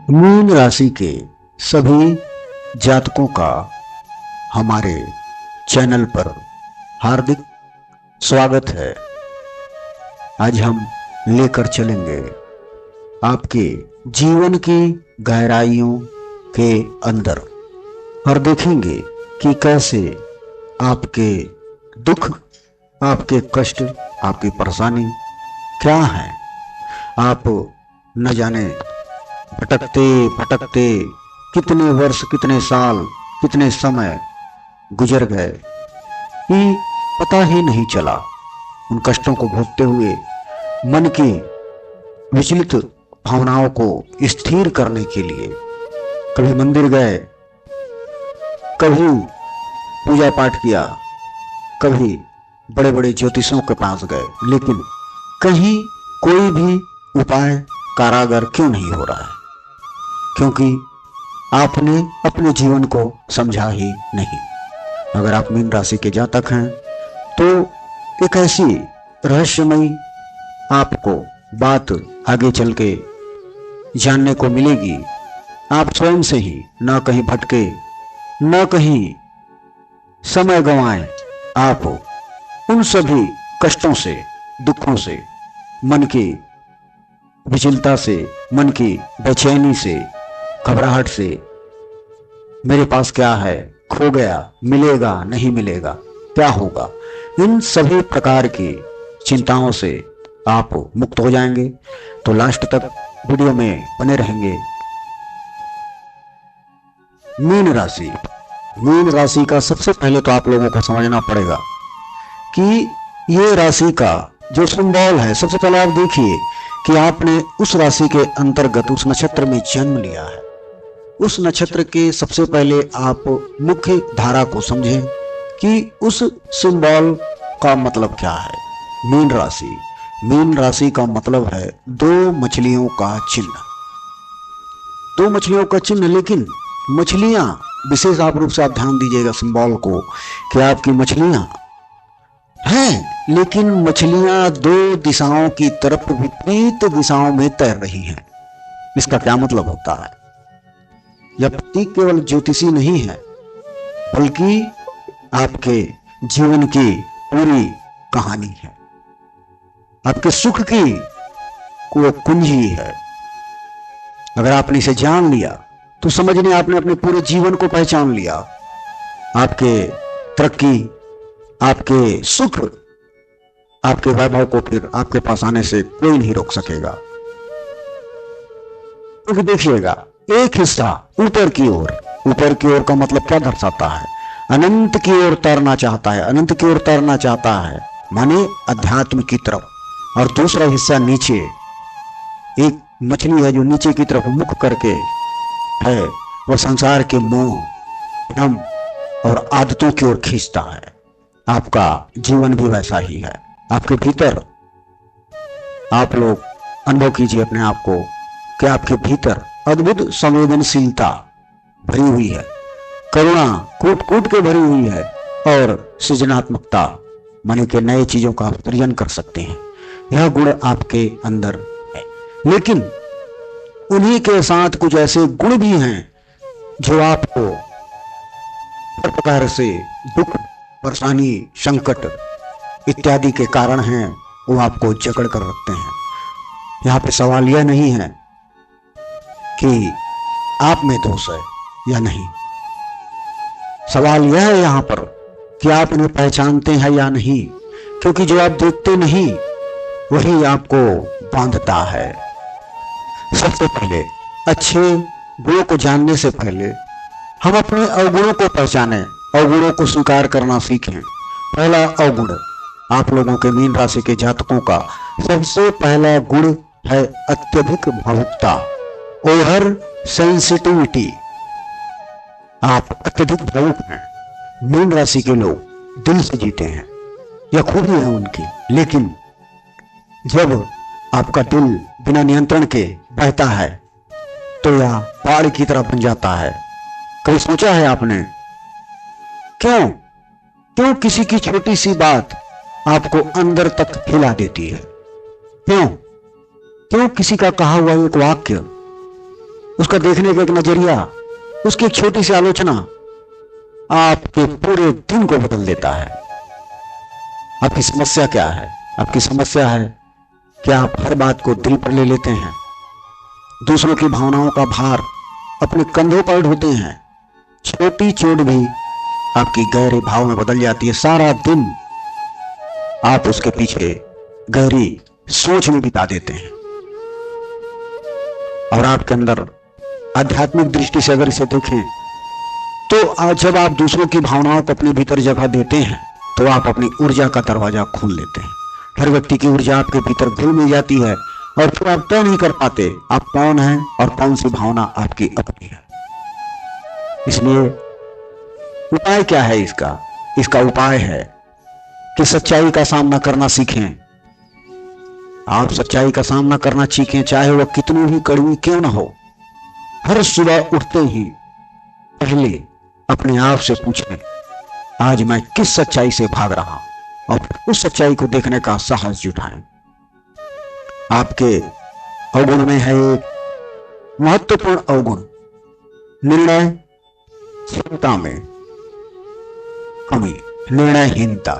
Mean राशि के सभी जातकों का हमारे चैनल पर हार्दिक स्वागत है। आज हम लेकर चलेंगे आपके जीवन की गहराइयों के अंदर और देखेंगे कि कैसे आपके दुख, आपके कष्ट, आपकी परेशानी क्या है। आप न जाने भटकते भटकते कितने वर्ष, कितने साल, कितने समय गुजर गए कि पता ही नहीं चला। उन कष्टों को भोगते हुए मन की विचलित भावनाओं को स्थिर करने के लिए कभी मंदिर गए, कभी पूजा पाठ किया, कभी बड़े बड़े ज्योतिषों के पास गए, लेकिन कहीं कोई भी उपाय कारागर क्यों नहीं हो रहा है? क्योंकि आपने अपने जीवन को समझा ही नहीं। अगर आप मीन राशि के जातक हैं तो एक ऐसी रहस्यमयी आपको बात आगे चल के जानने को मिलेगी। आप स्वयं से ही न कहीं भटके, न कहीं समय गंवाएं। आप उन सभी कष्टों से, दुखों से, मन की विचलता से, मन की बेचैनी से, घबराहट से, मेरे पास क्या है, खो गया, मिलेगा नहीं मिलेगा, क्या होगा, इन सभी प्रकार की चिंताओं से आप मुक्त हो जाएंगे। तो लास्ट तक वीडियो में बने रहेंगे। मीन राशि, मीन राशि का सबसे पहले तो आप लोगों को समझना पड़ेगा कि ये राशि का जो सिंबल है, सबसे पहले आप देखिए कि आपने उस राशि के अंतर्गत उस नक्षत्र में जन्म लिया है। उस नक्षत्र के सबसे पहले आप मुख्य धारा को समझें कि उस सिंबल का मतलब क्या है। मीन राशि, मीन राशि का मतलब है दो मछलियों का चिन्ह। दो मछलियों का चिन्ह, लेकिन मछलियां विशेष आप रूप से आप ध्यान दीजिएगा सिंबल को कि आपकी मछलियां हैं, लेकिन मछलियां दो दिशाओं की तरफ विपरीत दिशाओं में तैर रही हैं। इसका क्या मतलब होता है? यह प्रतीक केवल ज्योतिषी नहीं है, बल्कि आपके जीवन की पूरी कहानी है, आपके सुख की वो कुंजी है। अगर आपने इसे जान लिया तो समझने आपने अपने पूरे जीवन को पहचान लिया। आपके तरक्की, आपके सुख, आपके वैभव को फिर आपके पास आने से कोई नहीं रोक सकेगा। क्योंकि देखिएगा, एक हिस्सा ऊपर की ओर, ऊपर की ओर का मतलब क्या दर्शाता है? अनंत की ओर तैरना चाहता है, अनंत की ओर तैरना चाहता है माने अध्यात्म की तरफ। और दूसरा हिस्सा नीचे, एक मछली है जो नीचे की तरफ मुख करके है, वह संसार के मोह, भ्रम और आदतों की ओर खींचता है। आपका जीवन भी वैसा ही है। आपके भीतर आप लोग अनुभव कीजिए अपने आप को कि आपके भीतर अद्भुत संवेदनशीलता भरी हुई है, करुणा कूट कूट के भरी हुई है, और सृजनात्मकता माने के नए चीजों का आप सृजन कर सकते हैं। यह गुण आपके अंदर है। लेकिन उन्हीं के साथ कुछ ऐसे गुण भी हैं जो आपको हर प्रकार से दुख, परेशानी, संकट इत्यादि के कारण हैं, वो आपको जकड़ कर रखते हैं। यहाँ पे सवाल यह नहीं है कि आप में दोष है या नहीं, सवाल यह है यहाँ पर कि आप इन्हें पहचानते हैं या नहीं। क्योंकि जो आप देखते नहीं वही आपको बांधता है। सबसे पहले अच्छे गुणों को जानने से पहले हम अपने अवगुणों को पहचानें, अवगुणों को स्वीकार करना सीखें। पहला अवगुण आप लोगों के मीन राशि के जातकों का सबसे पहला गुण है अत्यधिक भावुकता, ओवर सेंसिटिविटी। आप अत्यधिक भावुक हैं। मीन राशि के लोग दिल से जीते हैं, यह खूबी है उनकी। लेकिन जब आपका दिल बिना नियंत्रण के बहता है तो यह पहाड़ की तरह बन जाता है। कभी सोचा है आपने क्यों क्यों किसी की छोटी सी बात आपको अंदर तक हिला देती है? क्यों क्यों किसी का कहा हुआ एक वाक्य उसका देखने का एक नजरिया, उसकी एक छोटी सी आलोचना आपके पूरे दिन को बदल देता है। आपकी समस्या क्या है? आपकी समस्या है कि आप हर बात को दिल पर ले लेते हैं, दूसरों की भावनाओं का भार अपने कंधों पर ढोते हैं। छोटी चोट भी आपकी गहरे भाव में बदल जाती है। सारा दिन आप उसके पीछे गहरी सोच में बिता देते हैं। और आपके अंदर आध्यात्मिक दृष्टि से अगर इसे देखें तो आज जब आप दूसरों की भावनाओं को अपने भीतर जगह देते हैं तो आप अपनी ऊर्जा का दरवाजा खोल लेते हैं। हर व्यक्ति की ऊर्जा आपके भीतर घुल मिल जाती है और फिर आप तय नहीं कर पाते आप कौन हैं और कौन सी भावना आपकी अपनी है। इसलिए उपाय क्या है इसका? इसका उपाय है कि सच्चाई का सामना करना सीखें। आप सच्चाई का सामना करना सीखें, चाहे वह कितनी भी कड़वी क्यों ना हो। हर सुबह उठते ही पहले अपने आप से पूछें, आज मैं किस सच्चाई से भाग रहा हूं, और उस सच्चाई को देखने का साहस जुटाएं। आपके अवगुण में है एक महत्वपूर्ण अवगुण, निर्णयहीनता में कमी, निर्णयहीनता।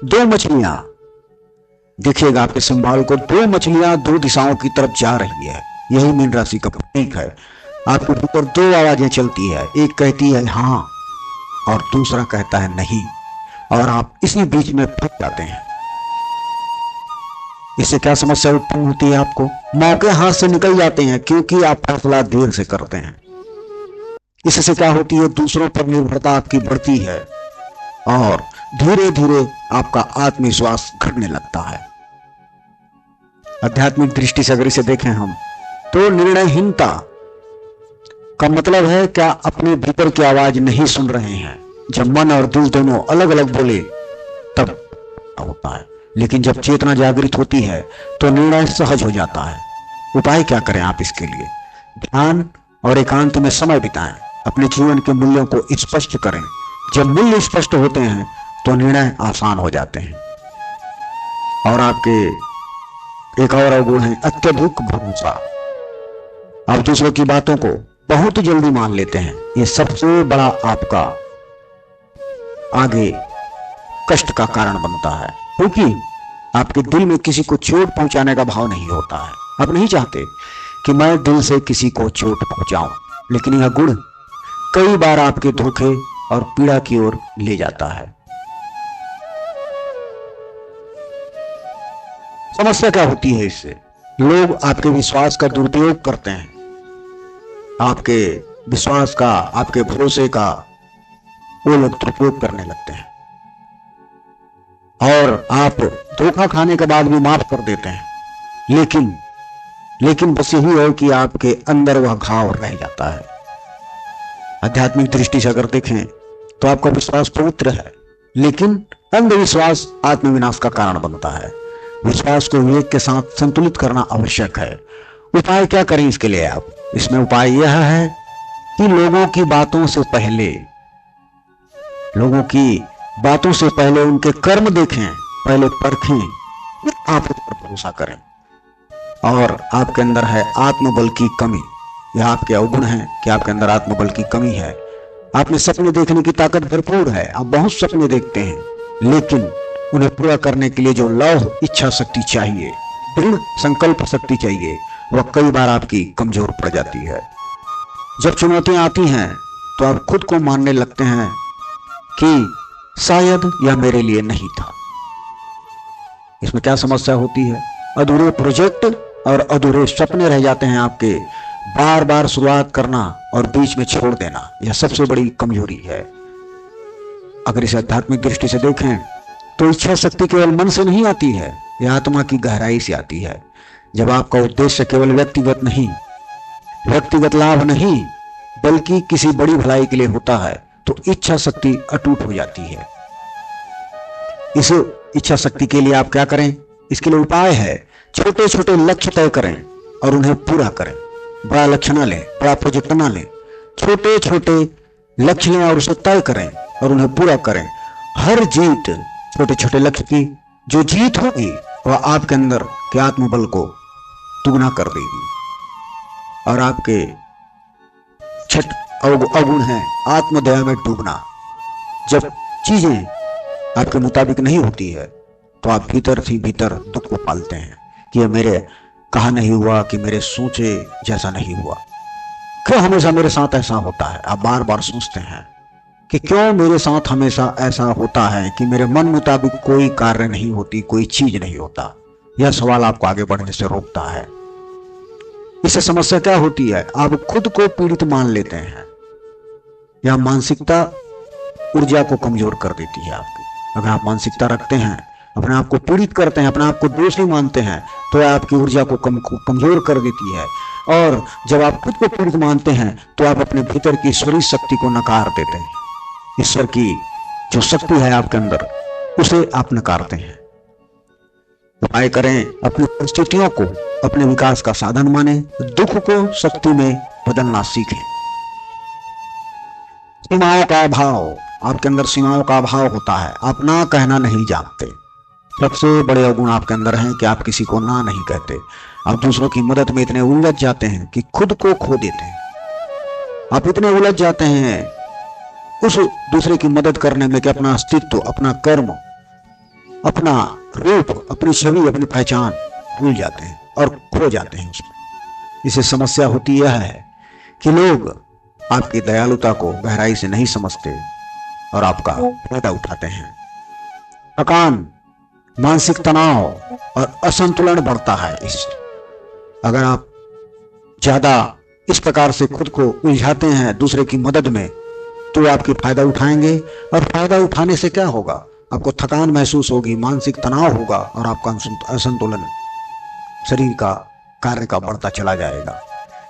दो मछलियां, देखिएगा आपके सिंबल को, दो मछलियां दो दिशाओं की तरफ जा रही है। यही मीन राशि का प्रतीक है। आपके भीतर दो आवाजें चलती है, एक कहती है हां और दूसरा कहता है नहीं, और आप इसी बीच में फंस जाते हैं। इससे क्या समस्या उत्पन्न होती है? आपको मौके हाथ से निकल जाते हैं क्योंकि आप फैसला देर से करते हैं। इससे क्या होती है? दूसरों पर निर्भरता आपकी बढ़ती है और धीरे धीरे आपका आत्मविश्वास घटने लगता है। आध्यात्मिक दृष्टि से अगर इसे देखें हम तो निर्णयहीनता का मतलब है क्या अपने भीतर की आवाज नहीं सुन रहे हैं। जब मन और दिल दोनों अलग अलग बोले तब होता है, लेकिन जब चेतना जागृत होती है तो निर्णय सहज हो जाता है। उपाय क्या करें आप इसके लिए? ध्यान और एकांत में समय बिताएं, अपने जीवन के मूल्यों को स्पष्ट करें। जब मूल्य स्पष्ट होते हैं तो निर्णय आसान हो जाते हैं। और आपके एक और अवगुण है अत्यधिक भरोसा। आप दूसरों की बातों को बहुत जल्दी मान लेते हैं। यह सबसे बड़ा आपका आगे कष्ट का कारण बनता है, क्योंकि आपके दिल में किसी को चोट पहुंचाने का भाव नहीं होता है। आप नहीं चाहते कि मैं दिल से किसी को चोट पहुंचाऊं, लेकिन यह गुण कई बार आपके धोखे और पीड़ा की ओर ले जाता है। समस्या क्या होती है इससे? लोग आपके विश्वास का दुरुपयोग करते हैं, आपके विश्वास का, आपके भरोसे का वो लोग दुरुपयोग करने लगते हैं और आप धोखा खाने के बाद भी माफ कर देते हैं। लेकिन बस यही है कि आपके अंदर वह घाव रह जाता है। आध्यात्मिक दृष्टि से अगर देखें तो आपका विश्वास पवित्र है, लेकिन अंधविश्वास आत्मविनाश का कारण बनता है। विश्वास को विवेक के साथ संतुलित करना आवश्यक है। उपाय क्या करें इसके लिए आप? इसमें उपाय यह है कि लोगों की बातों से पहले उनके कर्म देखें, पहले परखें, फिर आप उस पर भरोसा करें। और आपके अंदर है आत्मबल की कमी। यह आपके अवगुण है कि आपके अंदर आत्मबल की कमी है। आप में सपने देखने की ताकत भरपूर है, आप बहुत सपने देखते हैं, लेकिन उन्हें पूरा करने के लिए जो लौह इच्छा शक्ति चाहिए, दृढ़ संकल्प शक्ति चाहिए, वह कई बार आपकी कमजोर पड़ जाती है। जब चुनौतियां आती हैं तो आप खुद को मानने लगते हैं कि शायद यह मेरे लिए नहीं था। इसमें क्या समस्या होती है? अधूरे प्रोजेक्ट और अधूरे सपने रह जाते हैं आपके। बार बार शुरुआत करना और बीच में छोड़ देना, यह सबसे बड़ी कमजोरी है। अगर इसे आध्यात्मिक दृष्टि से देखें तो इच्छा शक्ति केवल मन से नहीं आती है, यह आत्मा की गहराई से आती है। जब आपका उद्देश्य केवल व्यक्तिगत लाभ नहीं बल्कि किसी बड़ी भलाई के लिए होता है तो इच्छा शक्ति अटूट हो जाती है। इस इच्छा शक्ति के लिए आप क्या करें? इसके लिए उपाय है छोटे छोटे लक्ष्य तय करें और उन्हें पूरा करें। बड़ा लक्ष्य ना लें, बड़ा प्रोजेक्ट ना लें, छोटे छोटे लक्ष्य लें और उसे तय करें और उन्हें पूरा करें। हर जीत छोटे छोटे लक्ष्य की जो जीत होगी वह आपके अंदर के आत्मबल को दुगना कर देगी और आपके छठ अवगुण है आत्मदया में डूबना। जब चीजें आपके मुताबिक नहीं होती है तो आप भीतर से भीतर दुख को पालते हैं कि यह मेरे कहा नहीं हुआ, कि मेरे सोचे जैसा नहीं हुआ, क्यों हमेशा मेरे साथ ऐसा होता है। आप बार बार सोचते हैं कि क्यों मेरे साथ हमेशा ऐसा होता है कि मेरे मन मुताबिक कोई कार्य नहीं होती, कोई चीज नहीं होता। यह सवाल आपको आगे बढ़ने से रोकता है। इससे समस्या क्या होती है, आप खुद को पीड़ित मान लेते हैं। यह मानसिकता ऊर्जा को कमजोर कर देती है आपकी। अगर आप मानसिकता रखते हैं, अपने आप को पीड़ित करते हैं, अपने आप को दोषी मानते हैं, तो आपकी ऊर्जा को कमजोर कर देती है। और जब आप खुद को पीड़ित मानते हैं तो आप अपने भीतर की ईश्वरीय शक्ति को नकार देते हैं। ईश्वर की जो शक्ति है आपके अंदर, उसे आप नकारते हैं। उपाय करें, अपनी परिस्थितियों को अपने विकास का साधन माने, दुख को शक्ति में बदलना सीखें। सीमाओं का अभाव, आपके अंदर सीमाओं का अभाव होता है। आप ना कहना नहीं जानते। सबसे बड़े अवगुण आपके अंदर हैं कि आप किसी को ना नहीं कहते। आप दूसरों की मदद में इतने उलझ जाते हैं कि खुद को खो देते हैं। आप इतने उलझ जाते हैं उस दूसरे की मदद करने में कि अपना अस्तित्व, अपना कर्म, अपना रूप, अपनी छवि, अपनी पहचान भूल जाते हैं और खो जाते हैं उसमें। इसे समस्या होती यह है कि लोग आपकी दयालुता को गहराई से नहीं समझते और आपका फायदा उठाते हैं। थकान, मानसिक तनाव और असंतुलन बढ़ता है इससे। अगर आप ज्यादा इस प्रकार से खुद को उलझाते हैं दूसरे की मदद में, तो आपकी फायदा उठाएंगे और फायदा उठाने से क्या होगा, आपको थकान महसूस होगी, मानसिक तनाव होगा और आपका असंतुलन शरीर का कार्य का बढ़ता चला जाएगा।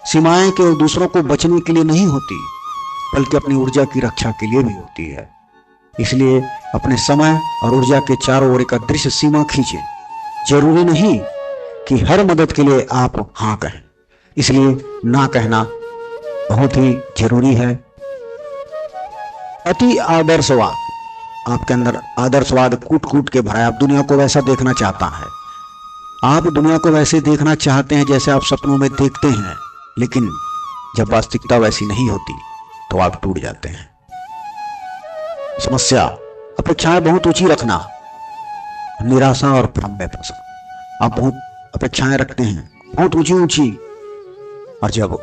सीमाएं केवल दूसरों को बचने के लिए नहीं होती, बल्कि अपनी ऊर्जा की रक्षा के लिए भी होती है। इसलिए अपने समय और ऊर्जा के चारों ओर एक अदृश्य सीमा खींचें। जरूरी नहीं कि हर मदद के लिए आप हाँ कहें, इसलिए ना कहना बहुत ही जरूरी है। अति आदर्शवाद, आपके अंदर आदर्शवाद कूट कूट के भरा है। आप दुनिया को वैसा देखना चाहता है, आप दुनिया को वैसे देखना चाहते हैं जैसे आप सपनों में देखते हैं, लेकिन जब वास्तविकता वैसी नहीं होती तो आप टूट जाते हैं। समस्या, अपेक्षाएं बहुत ऊंची रखना, निराशा और भ्रम में फंसना। आप बहुत अपेक्षाएं रखते हैं, बहुत ऊंची ऊंची, और जब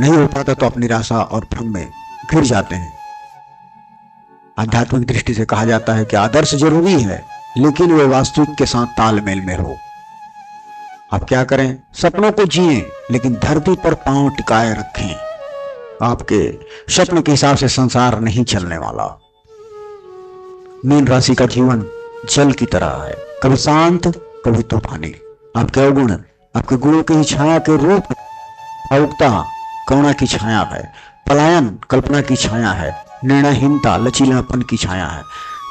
नहीं हो पाता तो आप निराशा और भ्रम में गिर जाते हैं। आध्यात्मिक दृष्टि से कहा जाता है कि आदर्श जरूरी है, लेकिन वे वास्तविक के साथ तालमेल में हो। आप क्या करें, सपनों को जिएं, लेकिन धरती पर पांव टिकाए रखें। आपके स्वप्न के हिसाब से संसार नहीं चलने वाला। मीन राशि का जीवन जल की तरह है, कभी शांत कभी तूफानी। आपके अवगुण आपके गुणों की छाया के रूप, भावुकता करुणा की छाया है, पलायन कल्पना की छाया है, निर्णयहीनता लचीलापन की छाया है।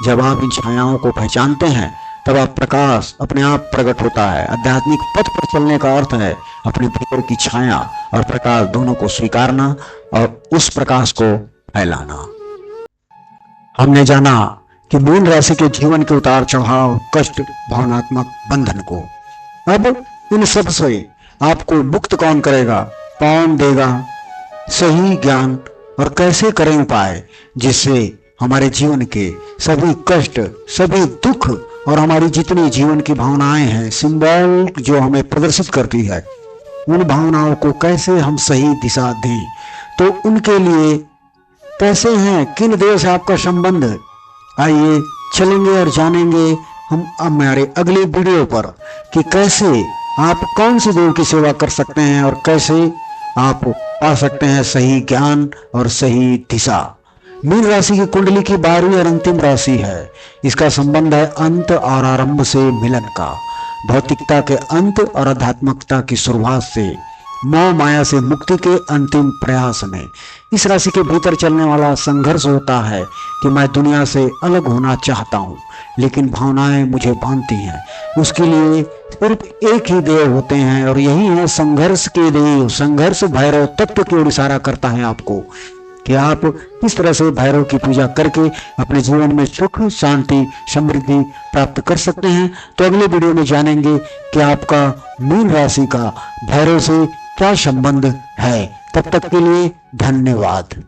जब आप इन छायाओं को पहचानते हैं तब आप प्रकाश अपने आप प्रकट होता है। आध्यात्मिक पथ पर चलने का अर्थ है अपने भीतर की छाया और प्रकाश दोनों को स्वीकारना और उस प्रकाश को फैलाना। हमने जाना कि मीन राशि के जीवन के उतार चढ़ाव, कष्ट, भावनात्मक बंधन को। अब इन सब से आपको मुक्त कौन करेगा, कौन देगा सही ज्ञान, और कैसे करें उपाय जिससे हमारे जीवन के सभी कष्ट, सभी दुख और हमारी जितनी जीवन की भावनाएं हैं, सिंबल जो हमें प्रदर्शित करती है, उन भावनाओं को कैसे हम सही दिशा दें। तो उनके लिए कैसे हैं, किन देव से आपका संबंध, आइए चलेंगे और जानेंगे हम हमारे अगले वीडियो पर कि कैसे आप कौन से देव की सेवा कर सकते हैं और कैसे आप पा सकते हैं सही ज्ञान और सही दिशा। मीन राशि की कुंडली की 12वीं और अंतिम राशि है। इसका संबंध है अंत और आरंभ से मिलन का, भौतिकता के अंत और आध्यात्मिकता की शुरुआत से, मोह माया से मुक्ति के अंतिम प्रयास में। इस राशि के भीतर चलने वाला संघर्ष होता है कि मैं दुनिया से अलग होना चाहता हूँ, लेकिन भावनाएं मुझे बांधती हैं। उसके लिए सिर्फ एक ही देव होते हैं और यही है संघर्ष के देव। संघर्ष भैरव तत्व की ओर इशारा करता है आपको कि आप किस तरह से भैरव की पूजा करके अपने जीवन में सुख, शांति, समृद्धि प्राप्त कर सकते हैं। तो अगले वीडियो में जानेंगे कि आपका मीन राशि का भैरव से क्या संबंध है। तब तक के लिए धन्यवाद।